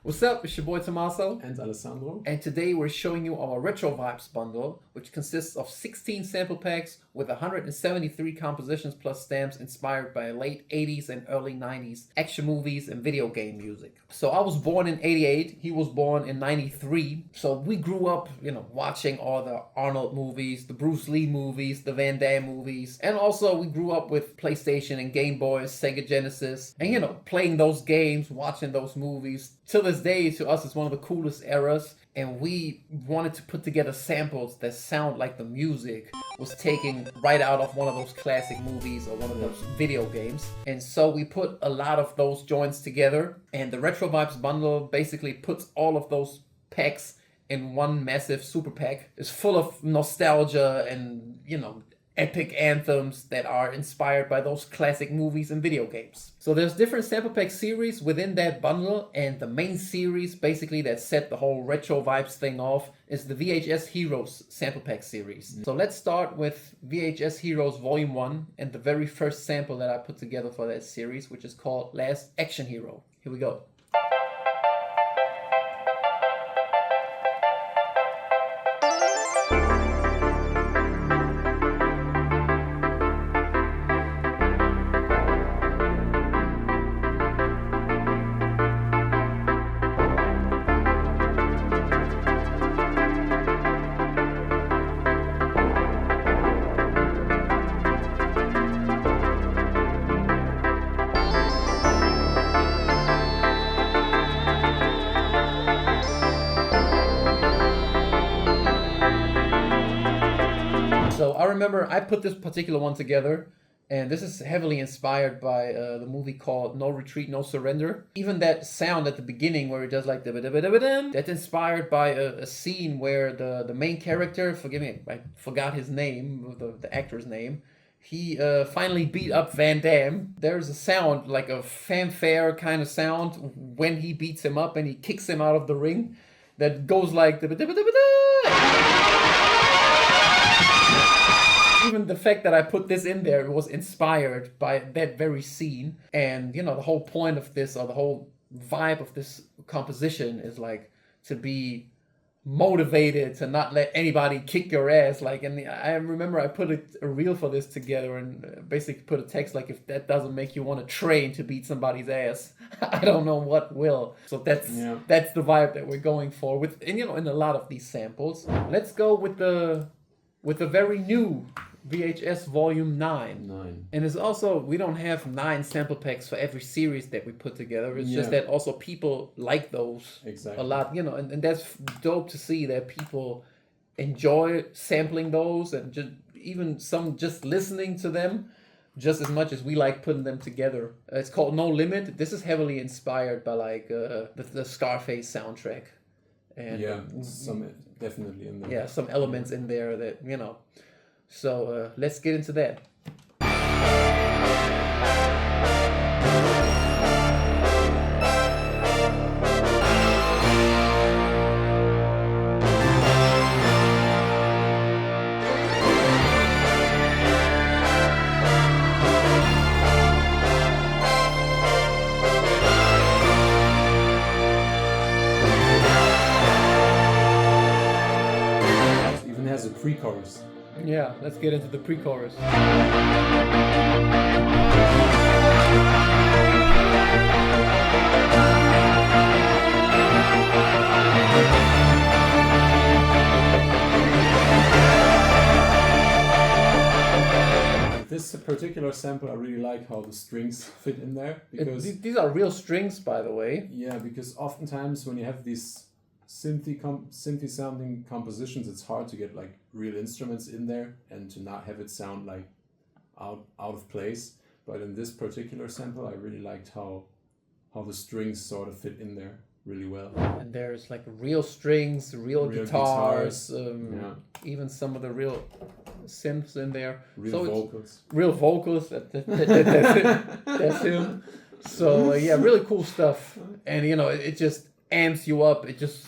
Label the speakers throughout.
Speaker 1: What's up? It's your boy Tommaso.
Speaker 2: And Alessandro.
Speaker 1: And today we're showing you our Retro Vibes bundle, which consists of 16 sample packs with 173 compositions plus stamps inspired by late 80s and early 90s action movies and video game music. So I was born in 88, he was born in 93. So we grew up, watching all the Arnold movies, the Bruce Lee movies, the Van Damme movies. And also we grew up with PlayStation and Game Boys, Sega Genesis, and playing those games, watching those movies. Till this day, to us, it's one of the coolest eras, and we wanted to put together samples that sound like the music was taken right out of one of those classic movies or one of those video games. And so we put a lot of those joints together, and the Retro Vibes bundle basically puts all of those packs in one massive super pack. It's full of nostalgia and, epic anthems that are inspired by those classic movies and video games. So there's different sample pack series within that bundle, and the main series basically that set the whole Retro Vibes thing off is the VHS Heroes sample pack series. So let's start with VHS Heroes Volume 1 and the very first sample that I put together for that series, which is called Last Action Hero. Here we go. So I remember I put this particular one together, and this is heavily inspired by the movie called No Retreat, No Surrender. Even that sound at the beginning where it does like that's inspired by a scene where the main character, forgive me, I forgot his name, the actor's name, he finally beat up Van Damme. There's a sound, like a fanfare kind of sound when he beats him up and he kicks him out of the ring that goes like even the fact that I put this in there was inspired by that very scene. And, the whole point of this, or the whole vibe of this composition is like to be motivated, to not let anybody kick your ass. Like, and I remember I put a reel for this together and basically put a text like, if that doesn't make you want to train to beat somebody's ass, I don't know what will. So that's the vibe that we're going for with, and in a lot of these samples. Let's go with the very new VHS Volume 9. And it's also, we don't have 9 sample packs for every series that we put together. It's just that also people like those a lot, and that's dope to see that people enjoy sampling those, and just even some just listening to them just as much as we like putting them together. It's called No Limit. This is heavily inspired by like the Scarface soundtrack. And
Speaker 2: some definitely in there.
Speaker 1: Yeah, some elements in there that, So let's get into that.
Speaker 2: It even has a pre-chorus.
Speaker 1: Yeah, let's get into the pre-chorus.
Speaker 2: This particular sample, I really like how the strings fit in there, because
Speaker 1: these are real strings, by the way.
Speaker 2: Yeah, because oftentimes when you have these synthy sounding compositions, it's hard to get like real instruments in there and to not have it sound like out of place. But in this particular sample, I really liked how the strings sort of fit in there really well.
Speaker 1: And there's like real strings, real guitars, even some of the real synths in there.
Speaker 2: Real vocals.
Speaker 1: Real vocals. That's him. So really cool stuff. And it just amps you up. It just,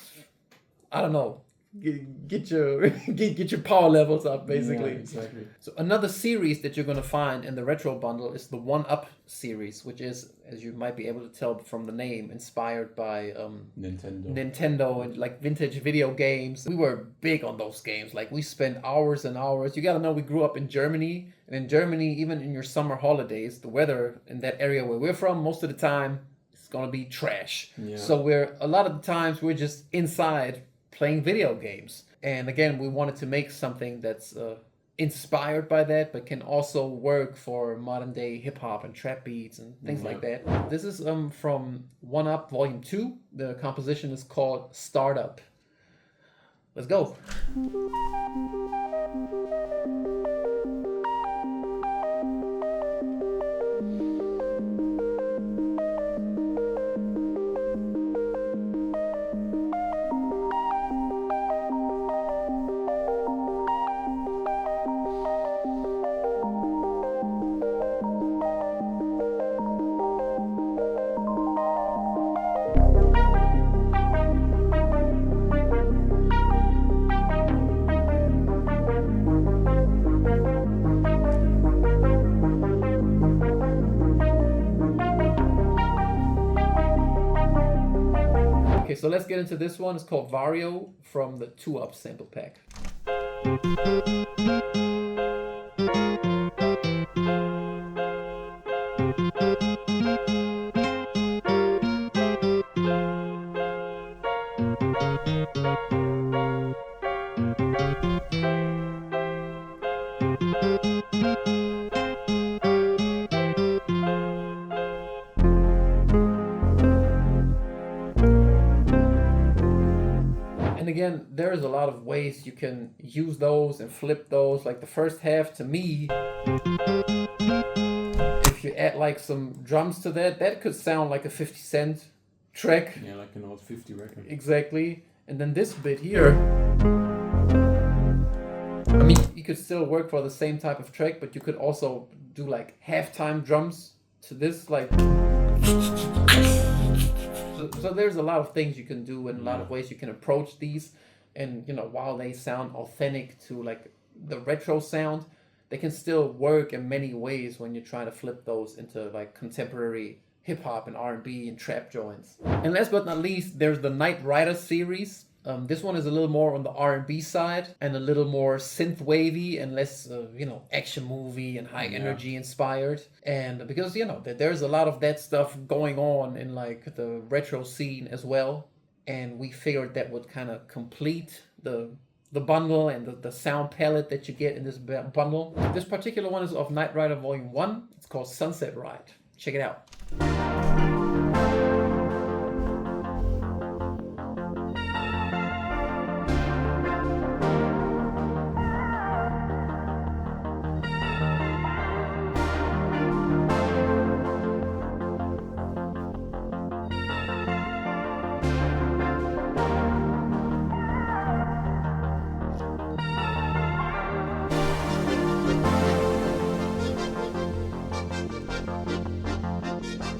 Speaker 1: I don't know, get your get your power levels up, basically.
Speaker 2: Yeah, exactly.
Speaker 1: So another series that you're gonna find in the retro bundle is the One Up series, which is, as you might be able to tell from the name, inspired by Nintendo and like vintage video games. We were big on those games. Like we spent hours and hours. You gotta know we grew up in Germany, and in Germany, even in your summer holidays, the weather in that area where we're from, most of the time, it's gonna be trash.
Speaker 2: Yeah.
Speaker 1: So a lot of the times we're just inside playing video games. And again, we wanted to make something that's inspired by that, but can also work for modern day hip hop and trap beats and things like that. This is from One Up Volume 2. The composition is called Startup. Let's go. Okay, so let's get into this one. It's called Vario from the 2-Up sample pack. And again, there's a lot of ways you can use those and flip those. Like the first half, to me, if you add like some drums to that, that could sound like a 50 Cent track.
Speaker 2: Yeah, like an old 50 record.
Speaker 1: Exactly. And then this bit here, I mean, you could still work for the same type of track, but you could also do like halftime drums to this, like. So there's a lot of things you can do and a lot of ways you can approach these, and while they sound authentic to like the retro sound, they can still work in many ways when you try to flip those into like contemporary hip hop and R&B and trap joints. And last but not least, there's the Knight Rider series. This one is a little more on the R&B side and a little more synth-wavy and less, action movie and high energy inspired. And because, there's a lot of that stuff going on in like the retro scene as well. And we figured that would kind of complete the bundle and the sound palette that you get in this bundle. This particular one is of Knight Rider Volume 1. It's called Sunset Ride. Check it out.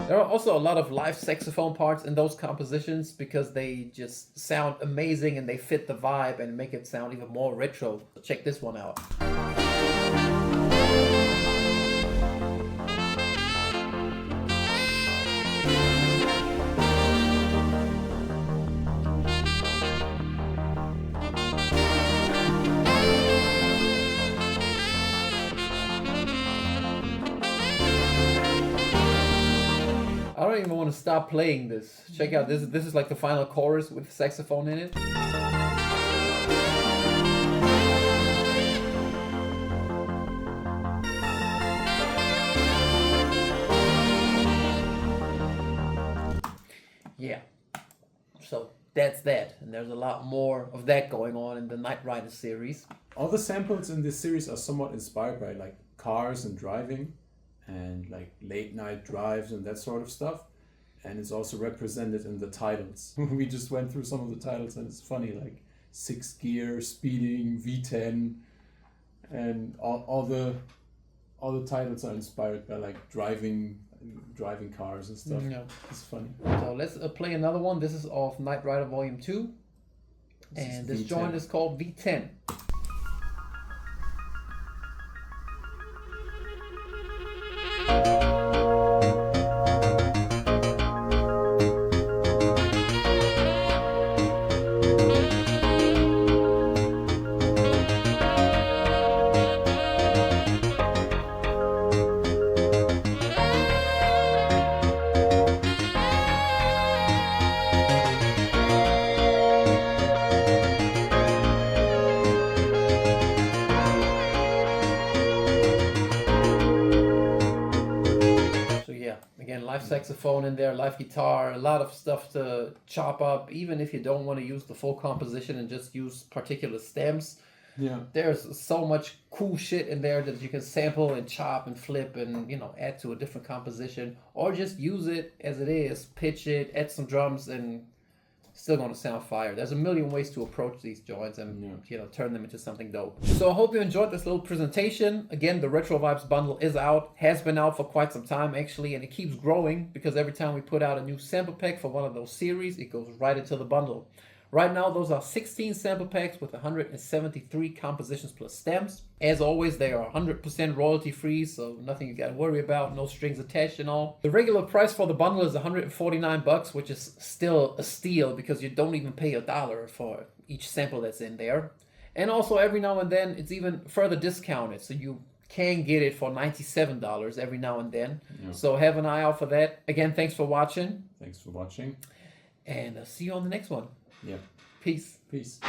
Speaker 1: There are also a lot of live saxophone parts in those compositions because they just sound amazing and they fit the vibe and make it sound even more retro. Check this one out. I don't even want to stop playing this. Check out this. This is like the final chorus with the saxophone in it. Yeah. So that's that. And there's a lot more of that going on in the Knight Rider series.
Speaker 2: All the samples in this series are somewhat inspired by like cars and driving, and like late night drives and that sort of stuff. And it's also represented in the titles. We just went through some of the titles and it's funny, like 6 gear, speeding, V10, and all the titles are inspired by like driving cars and stuff.
Speaker 1: Yeah.
Speaker 2: It's funny.
Speaker 1: So let's play another one. This is of Knight Rider Volume 2. And this
Speaker 2: V10.
Speaker 1: joint is called V10. Again, live saxophone in there, live guitar, a lot of stuff to chop up, even if you don't want to use the full composition and just use particular stems.
Speaker 2: Yeah.
Speaker 1: There's so much cool shit in there that you can sample and chop and flip and, you know, add to a different composition, or just use it as it is, pitch it, add some drums, and still going to sound fire. There's a million ways to approach these joints and you know, turn them into something dope. So I hope you enjoyed this little presentation. Again, the Retro Vibes bundle is out, has been out for quite some time actually, and it keeps growing because every time we put out a new sample pack for one of those series, it goes right into the bundle. Right now, those are 16 sample packs with 173 compositions plus stems. As always, they are 100% royalty free, so nothing you gotta worry about, no strings attached and all. The regular price for the bundle is $149, which is still a steal because you don't even pay $1 for each sample that's in there. And also every now and then, it's even further discounted, so you can get it for $97 every now and then. Yeah. So have an eye out for that. Again, thanks for watching.
Speaker 2: Thanks for watching.
Speaker 1: And I'll see you on the next one.
Speaker 2: Yeah.
Speaker 1: Peace.
Speaker 2: Peace.